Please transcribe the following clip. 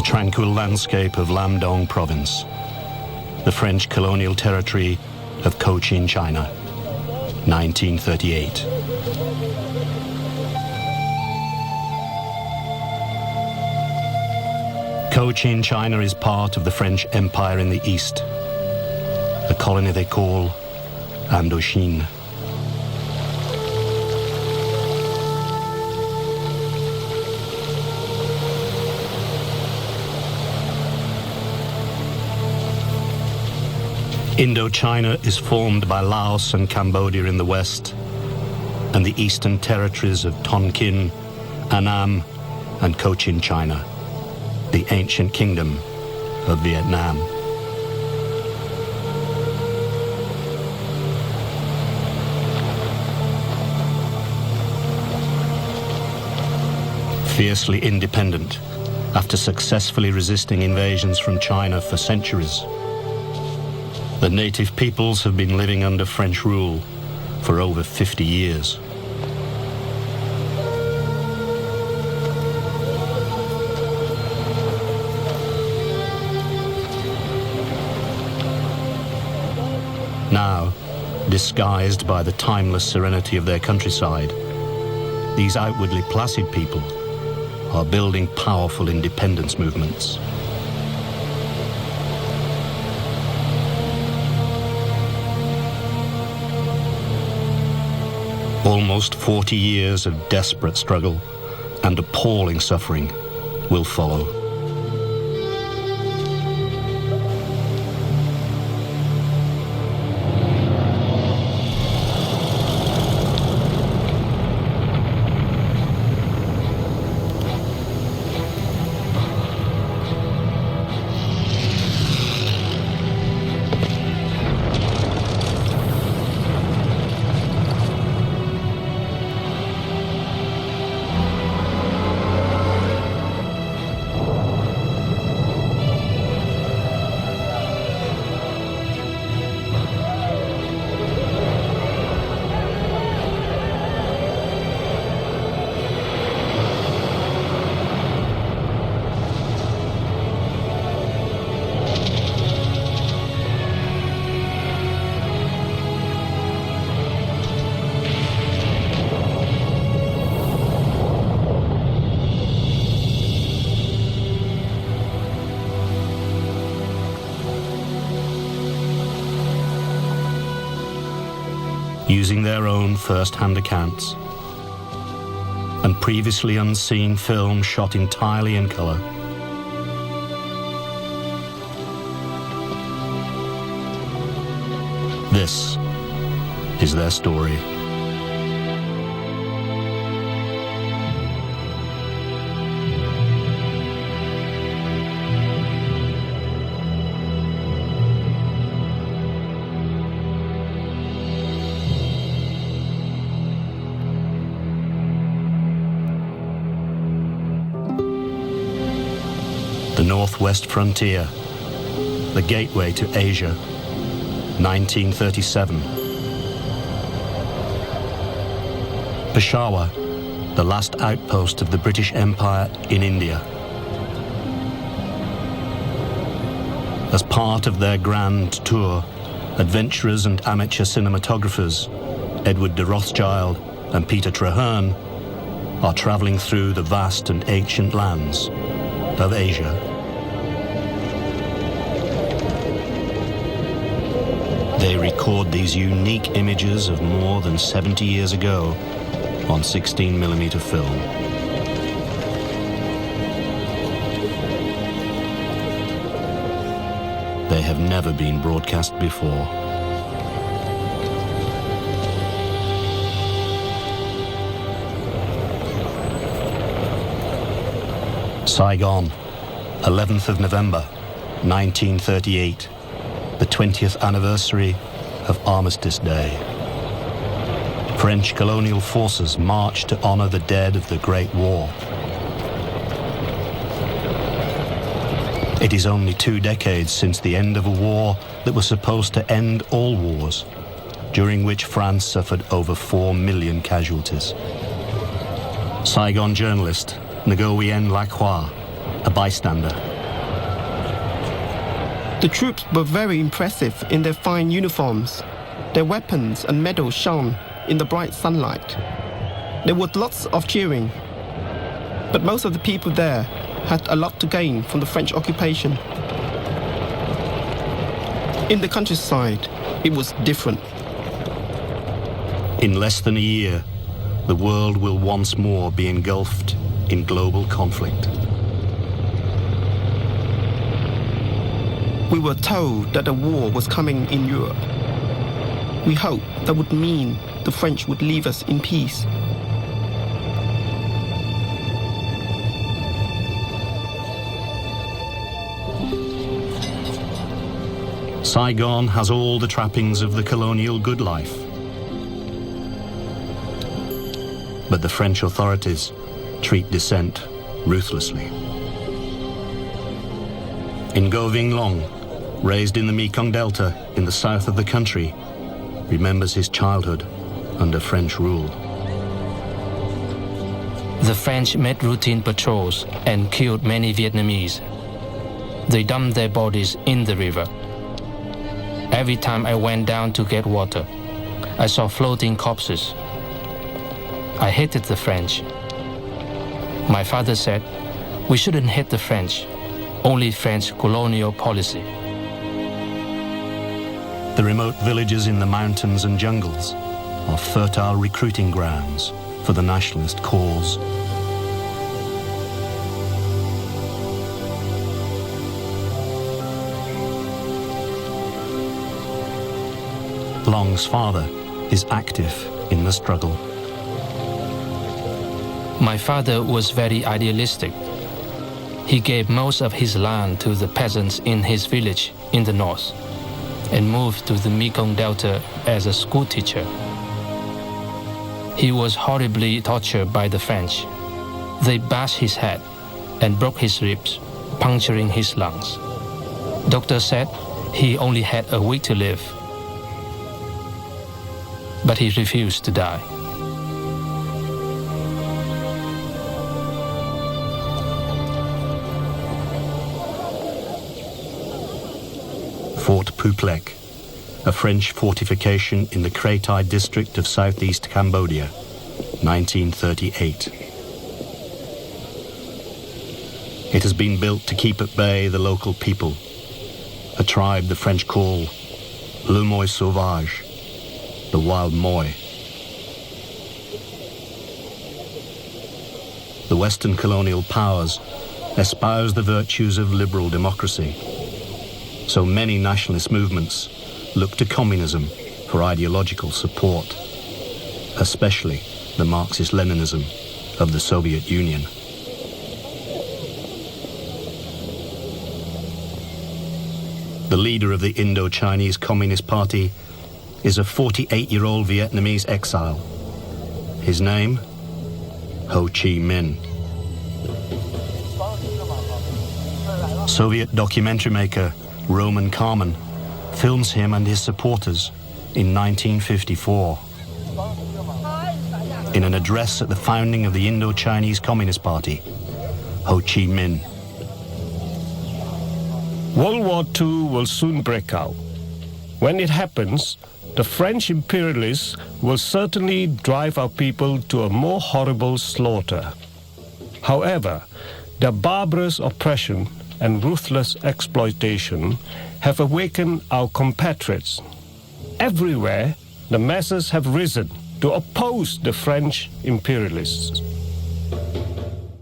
tranquil landscape of Lamdong province, the French colonial territory of Cochin, China, 1938. Cochin, China is part of the French Empire in the east, a colony they call Indochine. Indochina is formed by Laos and Cambodia in the west, and the eastern territories of Tonkin, Annam, and Cochin, China, the ancient kingdom of Vietnam. Fiercely independent, after successfully resisting invasions from China for centuries, the native peoples have been living under French rule for over 50 years. Now, disguised by the timeless serenity of their countryside, these outwardly placid people are building powerful independence movements. Almost 40 years of desperate struggle and appalling suffering will follow. Using their own first-hand accounts and previously unseen film shot entirely in color, this is their story. The Northwest Frontier, the gateway to Asia, 1937. Peshawar, the last outpost of the British Empire in India. As part of their grand tour, adventurers and amateur cinematographers, Edward de Rothschild and Peter Traherne, are traveling through the vast and ancient lands of Asia. They record these unique images of more than 70 years ago on 16mm film. They have never been broadcast before. Saigon, 11th of November, 1938, the 20th anniversary of Armistice Day. French colonial forces march to honor the dead of the Great War. It is only 2 decades since the end of a war that was supposed to end all wars, during which France suffered over 4 million casualties. Saigon journalist Nguyen Lacroix, a bystander, The troops were very impressive in their fine uniforms. Their weapons and medals shone in the bright sunlight. There was lots of cheering. But most of the people there had a lot to gain from the French occupation. In the countryside, it was different. In less than a year, the world will once more be engulfed in global conflict. We were told that a war was coming in Europe. We hoped that would mean the French would leave us in peace. Saigon has all the trappings of the colonial good life. But the French authorities treat dissent ruthlessly. Ngo Vinh Long, raised in the Mekong Delta in the south of the country, remembers his childhood under French rule. The French made routine patrols and killed many Vietnamese. They dumped their bodies in the river. Every time I went down to get water, I saw floating corpses. I hated the French. My father said, we shouldn't hate the French, only French colonial policy. The remote villages in the mountains and jungles are fertile recruiting grounds for the nationalist cause. Long's father is active in the struggle. My father was very idealistic. He gave most of his land to the peasants in his village in the north and moved to the Mekong Delta as a school teacher. He was horribly tortured by the French. They bashed his head and broke his ribs, puncturing his lungs. Doctor said he only had a week to live. But he refused to die. Fort Puplek, a French fortification in the Krai district of southeast Cambodia, 1938. It has been built to keep at bay the local people, a tribe the French call le Moi Sauvage, the wild Moi. The Western colonial powers espouse the virtues of liberal democracy. So many nationalist movements look to communism for ideological support, especially the Marxist-Leninism of the Soviet Union. The leader of the Indo-Chinese Communist Party is a 48-year-old Vietnamese exile. His name? Ho Chi Minh. Soviet documentary maker Roman Carmen films him and his supporters in 1954. In an address at the founding of the Indo-Chinese Communist Party, Ho Chi Minh. World War II will soon break out. When it happens, the French imperialists will certainly drive our people to a more horrible slaughter. However, their barbarous oppression and ruthless exploitation have awakened our compatriots. Everywhere, the masses have risen to oppose the French imperialists.